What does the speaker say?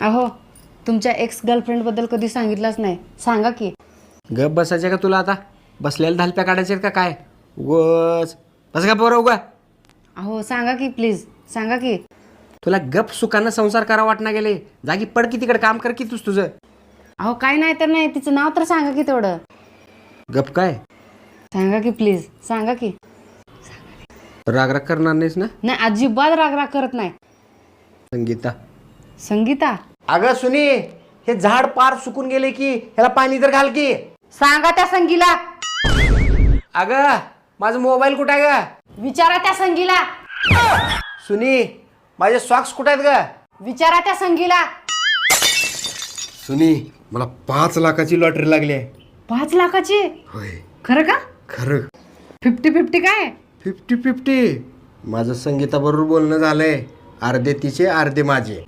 अहो तुमच्या एक्स गर्लफ्रेंडबद्दल कधी सांगितलंच नाही, सांगा की. गप बसायचे का तुला? आता बसलेल्या धालप्या काढायचे का काय? उगच बस का पोरं उगा. अहो सांगा की प्लीज, सांगा की. तुला गप सुखानं संसार करा वाटना गेले. जागी पड की तिकडे काम कर की तुझं. अहो काय नाही तर नाही, तिचं नाव तर सांगा की तेवढं. गप काय? सांगा की प्लीज, सांगा की. राग राग करणार नाहीस ना? नाही, अजिबात राग करत नाही. संगीता. संगीता. अगं सुनी, हे झाड पार सुकून गेले की ह्याला पाणी तर घाल की. सांगा त्या संगीला. अगं माझा मोबाईल कुठे आहे ग? विचारा त्या संगीला. सुनी, माझे सॉक्स कुठे आहेत ग? विचारा त्या संगीला. सुनी, मला 5 लाखाची लॉटरी लागली आहे. 5 लाखाची? होय. खरं का? खरं. 50-50 काय? 50-50. माझं संगीता बरोबर बोलणं झालंय. अर्धे तिचे अर्धे माझे.